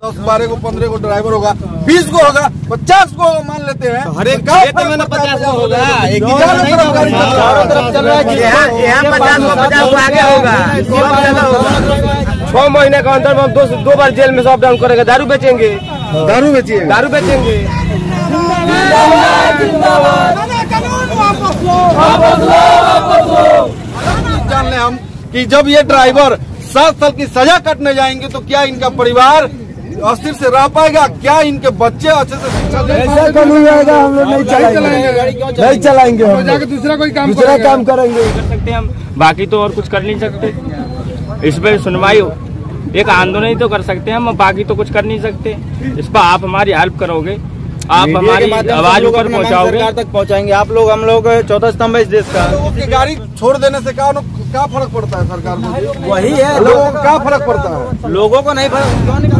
10-12 को 15 को ड्राइवर होगा, 20 को होगा, 50 को मान लेते हैं। हर एक क्षेत्र में 50 को होगा, एक ही चारों तरफ चल रहा है। यहाँ 50 को आगे होगा। 6 महीने का अंदर हम 2 बार जेल में शॉप डाउन करेंगे। दारू बेचेंगे। जान लें हम कि जब ये ड्राइवर 7 साल की सजा कटने जाएंगे तो क्या इनका परिवार अस्थिर से रह पाएगा? क्या इनके बच्चे अच्छे से शिक्षा ले पाएंगे? ऐसा नहीं आएगा। हम लोग नहीं चलाएंगे, हम जाके दूसरा काम करेंगे। कर सकते हैं हम, बाकी तो और कुछ कर नहीं सकते। इस पर सुनवाई एक आंदोलन ही तो कर सकते हैं हम, बाकी तो कुछ कर नहीं सकते। इस पर आप हमारी हेल्प करोगे, आप हमारी आवाज ऊपर पहुँचाओगे, सरकार तक पहुँचाएंगे। आप लोग, हम लोग चौथा स्तंभ है इस देश का। लोगों की गाड़ी छोड़ देने से क्या फर्क पड़ता है सरकार को? वही है, लोगों को क्या फर्क पड़ता है? लोगों को नहीं फर्क। क्यों नहीं चल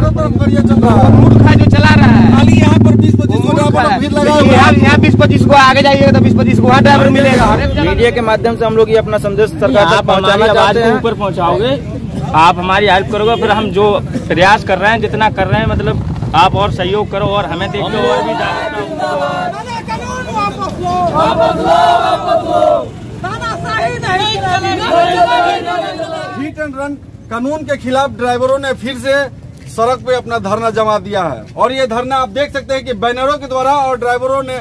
रहा है? मूर्ख है जो चला रहा है। खाली यहाँ पर 20-25 को भीड़ लगा हुआ है। यहाँ 20-25 को आगे जाइएगा तो 20-25 को वहाँ ड्राइवर मिलेगा। मीडिया के माध्यम से हम लोग ये अपना संदेश सरकार तक पहुँचाना चाहते हैं। ऊपर पहुँचाओगे, आप हमारी हेल्प करोगे, फिर हम जो प्रयास कर रहे हैं, जितना कर रहे हैं, मतलब आप और सहयोग करो और हमें देखो और भी हिट एंड रन कानून के खिलाफ ड्राइवरों ने फिर से सड़क पे अपना धरना जमा दिया है। और ये धरना आप देख सकते हैं कि बैनरों के द्वारा और ड्राइवरों ने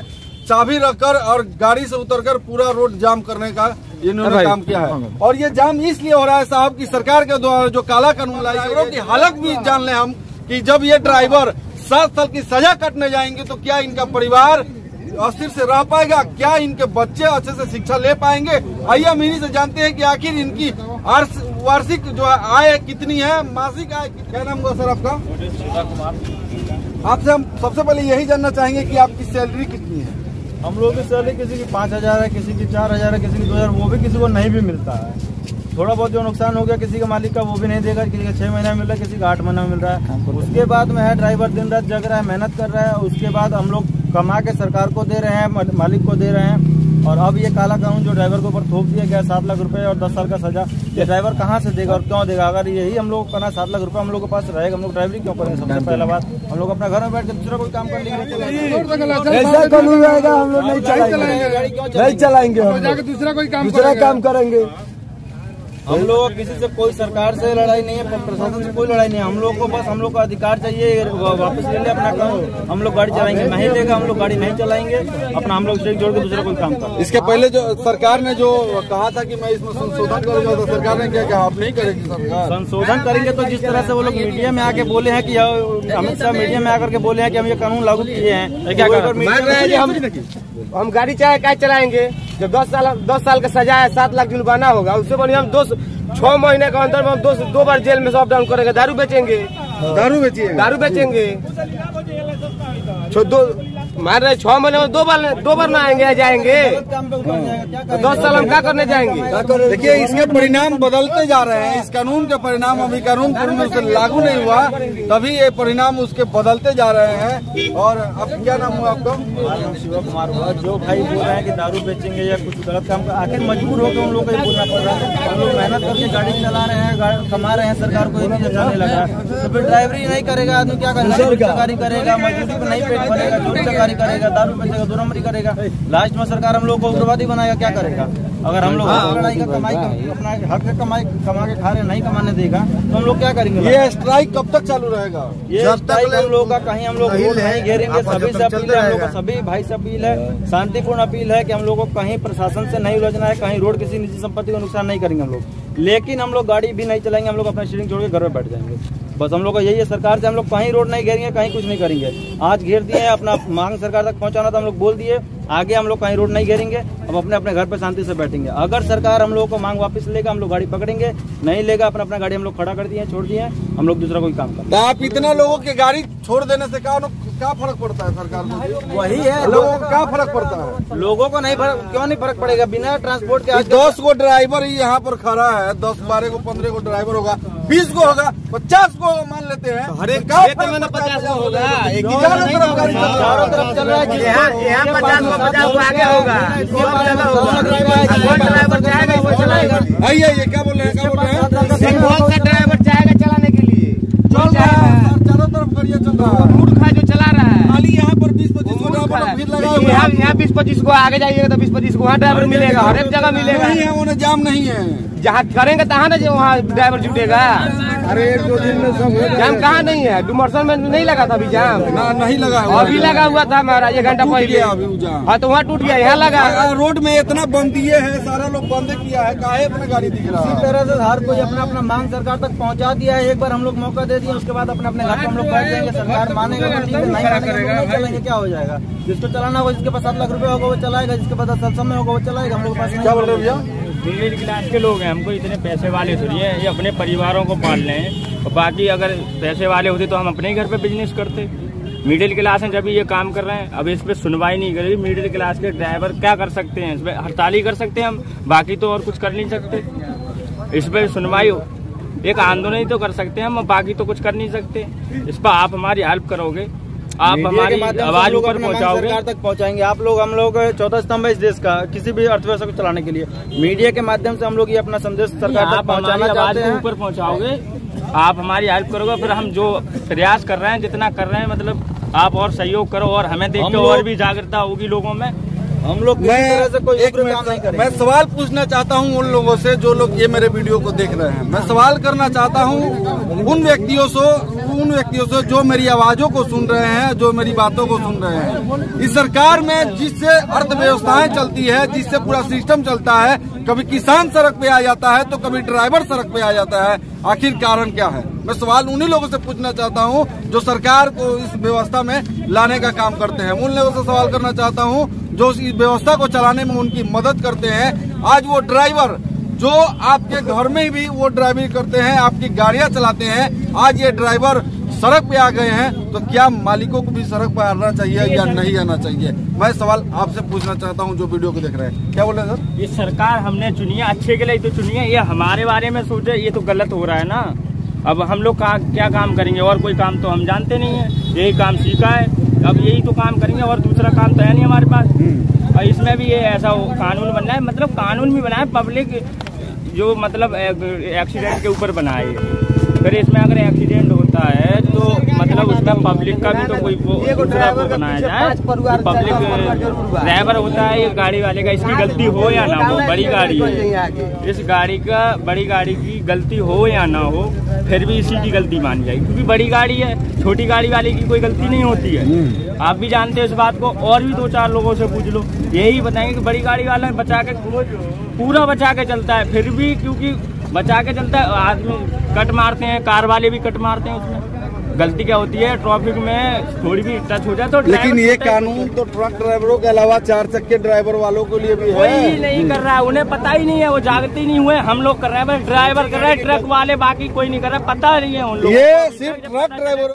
चाबी रखकर और गाड़ी से उतरकर पूरा रोड जाम करने का इन्होंने काम किया है। और ये जाम इसलिए हो रहा है साहब की सरकार के द्वारा जो काला कानून लाई, ड्राइवरों की हालत भी जान लें हम कि जब ये ड्राइवर 7 साल की सजा कटने जाएंगे तो क्या इनका परिवार अस्थिर से रह पाएगा? क्या इनके बच्चे अच्छे से शिक्षा ले पाएंगे? आइए हम इन्हीं से जानते हैं कि आखिर इनकी वार्षिक जो आय कितनी है, मासिक आय। क्या नाम हुआ सर आपका? आपसे हम सबसे पहले यही जानना चाहेंगे कि आपकी सैलरी कितनी है? हम लोग की सैलरी किसी की 5,000 है, किसी की 4,000 है, किसी की 2,000, वो भी किसी को नहीं भी मिलता है। थोड़ा बहुत जो नुकसान हो गया किसी का मालिक का वो भी नहीं देगा, किसी का 6 महीना मिल रहा है, किसी का 8 महीना मिल रहा है। उसके बाद में है ड्राइवर दिन रात जग रहा है, मेहनत कर रहा है। उसके बाद हम लोग कमा के सरकार को दे रहे हैं, मालिक को दे रहे हैं। और अब ये काला कानून जो ड्राइवर के ऊपर थोप दिया गया 7 लाख रुपए और 10 साल का सजा, ये ड्राइवर कहाँ से देगा और क्यों देगा? अगर यही हम लोग का 7 लाख रुपए हम लोग के पास रहेगा, हम लोग ड्राइवरी क्यों करेंगे? सबसे पहला बात, हम लोग अपना घर में बैठ के दूसरा कोई काम कर लेंगे। ऐसा कानून आएगा। हम लोग नहीं चलाएंगे, हम जाके दूसरा काम करेंगे। हम लोग किसी से कोई सरकार से लड़ाई नहीं है, प्रशासन से कोई लड़ाई नहीं है। हम लोग को बस हम लोग का अधिकार चाहिए, वापस ले ले अपना काम। हम लोग गाड़ी चलाएंगे, नहीं लेगा हम लोग गाड़ी नहीं चलाएंगे अपना। हम लोग से जोड़ के दूसरा कोई काम कर। इसके पहले जो सरकार ने जो कहा था कि मैं इसमें संशोधन करूंगा, तो सरकार ने क्या कहा? आप नहीं करेंगे सरकार? संशोधन करेंगे तो जिस तरह से वो लोग मीडिया में आके बोले हैं कि अमित शाह मीडिया में आकर के बोले हैं कि हम ये कानून लागू किए हैं, क्या हम गाड़ी चाहे क्या चलाएंगे? जो 10 साल का सजा है, 7 लाख जुर्माना होगा, उससे बढ़िया हम 6 महीने का अंदर हम 2 बार जेल में शॉप डाउन करेंगे। दारू बेचेंगे। मार रहे 6 महीने में 2 बार ना आएंगे जाएंगे, तो 10 साल हम क्या करने जाएंगे? देखिए, इसके परिणाम बदलते जा रहे हैं। इस कानून के परिणाम, अभी कानून पूर्ण रूप से लागू नहीं हुआ, तभी ये परिणाम उसके बदलते जा रहे हैं। और अब क्या नाम हुआ आपका? शिव कुमार हुआ। जो भाई बोल रहे हैं कि दारू बेचेंगे या कुछ गलत काम का, आखिर मजबूर होकर हम लोग को बोलना पड़ रहा है। हम लोग मेहनत करके गाड़ी चला रहे हैं, कमा रहे हैं, सरकार को ये चीज जाने लगा। तो फिर ड्राइवरी नहीं करेगा आदमी, क्या करेगा? सरकारी करेगा, मजदूरी पर नहीं पेट भरेगा, चोरी चकारी करेगा, दारू बेचेगा, 2 नंबरी करेगा। लास्ट में सरकार हम लोग को उग्रवादी बनाएगा, क्या करेगा? अगर हम लोग लड़ाई का कमाई अपना हक का कमा के खा रहे नहीं कमाने देगा तो हम लोग क्या करेंगे? ये स्ट्राइक कब तक चालू रहेगा? ये स्ट्राइक हम लोग का कहीं हम लोग रोड नहीं घेरेंगे। सभी से अपील है, हम लोग का सभी भाई से अपील है, शांतिपूर्ण अपील है कि हम लोग को कहीं प्रशासन से नहीं उलझना है, कहीं रोड किसी निजी संपत्ति को नुकसान नहीं करेंगे हम लोग। लेकिन हम लोग गाड़ी भी नहीं चलाएंगे, हम लोग अपना स्टीयरिंग छोड़ के घर में बैठ जाएंगे। बस हम लोग का यही है सरकार से, हम लोग कहीं रोड नहीं घेरेंगे, कहीं कुछ नहीं करेंगे। आज घेर दिए, अपना मांग सरकार तक पहुंचाना था, हम लोग बोल दिए। आगे हम लोग कहीं रोड नहीं घेरेंगे, अब अपने अपने घर पे शांति से बैठेंगे। अगर सरकार हम लोगों को मांग वापस लेगा, हम लोग गाड़ी पकड़ेंगे, नहीं लेगा अपना अपना गाड़ी हम लोग खड़ा कर दिए, छोड़ दिए, हम लोग दूसरा कोई काम करें। आप इतना लोगों की गाड़ी छोड़ देने से क्या फर्क पड़ता है सरकार को? वही है, लोगों को क्या फर्क पड़ता है? लोगों को नहीं क्यों नहीं फर्क पड़ेगा? बिना ट्रांसपोर्ट के 10 को ड्राइवर ही यहाँ पर खड़ा है, 10-12 को 15 को ड्राइवर होगा, 20 को होगा, 50 को मान लेते हैं। हर एक क्षेत्र में 50 को होगा, एक ही चारों तरफ चल रहा है। यहाँ 50 को आगे होगा। आइए, क्या बोल रहे हैं? ड्राइवर चाहेगा चलाने के लिए, चारों तरफ करिए। यहाँ 20-25 को आगे जाइएगा तो 20-25 को वहाँ ड्राइवर मिलेगा, हर एक जगह मिलेगा। नहीं है, उन्हें जाम नहीं है। जहाँ करेंगे तहाँ ना जो वहाँ ड्राइवर जुटेगा। अरे 1-2 दिन में सब जाम कहाँ नहीं है, डुमरसन में नहीं लगा था अभी जाम। नहीं लगा, अभी लगा हुआ था महाराज 1 घंटा पहले। हाँ तो वहाँ टूट गया, यहाँ लगा। रोड में इतना बंद दिए है, सारा लोग बंद किया है, काहे अपना गाड़ी दिख रहा है। इसी तरह से हर कोई अपना अपना मांग सरकार तक पहुंचा दिया है। एक बार हम लोग मौका दे दिए, उसके बाद अपने अपने घर पे हम लोग बैठ जाएंगे। सरकार मानेगा नहीं मानेगा, चलेंगे, क्या हो जाएगा। जिसको चलाना होगा, जिसके पास 7 लाख रुपए होगा वो चलाएगा, जिसके पास 7 में होगा वो चलाएगा। हम लोग पास क्या बोल रहे भैया, मिडिल क्लास के लोग हैं, हमको इतने पैसे वाले थोड़ी है, ये अपने परिवारों को पाल रहे हैं। और बाकी अगर पैसे वाले होते तो हम अपने ही घर पे बिजनेस करते। मिडिल क्लास हैं जब ये काम कर रहे हैं, अब इस पे सुनवाई नहीं करी। मिडिल क्लास के ड्राइवर क्या कर सकते हैं, इस पे हड़ताली कर सकते हैं हम, बाकी तो और कुछ कर नहीं सकते। इस पे सुनवाई एक आंदोलन ही तो कर सकते हैं हम, बाकी तो कुछ कर नहीं सकते। इस पर आप हमारी हेल्प करोगे, आप हमारी आवाज ऊपर पहुंचाओगे, सरकार तक पहुंचाएंगे। आप लोग, हम लोग चौथा स्तंभ है इस देश का, किसी भी अर्थव्यवस्था को चलाने के लिए मीडिया के माध्यम से हम लोग ये अपना संदेश सरकार तक पहुंचाना चाहते हैं। ऊपर पहुंचाओगे, आप हमारी हेल्प करोगे, फिर हम जो प्रयास कर रहे हैं, जितना कर रहे हैं, मतलब आप और सहयोग करो और हमें देख के और भी जागरूकता होगी लोगों में। हम लोग मैं सवाल पूछना चाहता हूं उन लोगों से जो लोग ये मेरे वीडियो को देख रहे हैं। मैं सवाल करना चाहता हूं उन व्यक्तियों से जो मेरी आवाजों को सुन रहे हैं, जो मेरी बातों को सुन रहे हैं। इस सरकार में जिससे अर्थव्यवस्थाएं चलती है, जिससे पूरा सिस्टम चलता है, कभी किसान सड़क पे आ जाता है तो कभी ड्राइवर सड़क पे आ जाता है, आखिर कारण क्या है। मैं सवाल उन्हीं लोगों से पूछना चाहता हूं जो सरकार को इस व्यवस्था में लाने का काम करते हैं। उन लोगों से सवाल करना चाहता हूं जो इस व्यवस्था को चलाने में उनकी मदद करते हैं। आज वो ड्राइवर जो आपके घर में भी वो ड्राइविंग करते हैं, आपकी गाड़ियां चलाते हैं, आज ये ड्राइवर सड़क पे आ गए हैं, तो क्या मालिकों को भी सड़क पर आना चाहिए या नहीं आना चाहिए। मैं सवाल आपसे पूछना चाहता हूं जो वीडियो को देख रहे हैं। क्या बोल रहे हैं सर? ये सरकार हमने चुनी है, अच्छे के लिए तो चुनी है, ये हमारे बारे में सोचे, ये तो गलत हो रहा है ना। अब हम लोग क्या काम करेंगे, और कोई काम तो हम जानते नहीं है, यही काम सीखा है, अब यही तो काम करेंगे, और दूसरा काम तो है नहीं हमारे पास। और इसमें भी ये ऐसा कानून बनना है, मतलब कानून भी बना है पब्लिक जो मतलब एक्सीडेंट के ऊपर बनाए। फिर इसमें अगर एक्सीडेंट होता है तो मतलब उसमें पब्लिक का भी तो कोई दूसरा वो बनाया जाए। पब्लिक ड्राइवर होता है ये गाड़ी वाले का, इसकी गलती हो या ना हो, बड़ी गाड़ी है, इस गाड़ी का बड़ी गाड़ी की गलती हो या ना हो, फिर भी इसी की गलती मानी जाएगी, क्योंकि बड़ी गाड़ी है, छोटी गाड़ी वाले की कोई गलती नहीं होती है। आप भी जानते हो इस बात को, और भी 2-4 लोगों से पूछ लो, यही बताएंगे कि बड़ी गाड़ी वाला बचा के पूरा बचा के चलता है, फिर भी क्योंकि बचा के चलता है, आदमी कट मारते हैं, कार वाले भी कट मारते हैं, उसमें गलती क्या होती है, ट्रैफिक में थोड़ी भी टच हो जाए तो। लेकिन ये कानून तो ट्रक ड्राइवरों के अलावा 4 चक्के ड्राइवर वालों के लिए भी है। कोई नहीं कर रहा है, उन्हें पता ही नहीं है, वो जागते नहीं हुए, हम लोग कर रहे हैं, ड्राइवर कर रहे हैं, ट्रक वाले बाकी कोई नहीं कर रहा, पता नहीं है उन लोगों को। ये सिर्फ ट्रक ड्राइवर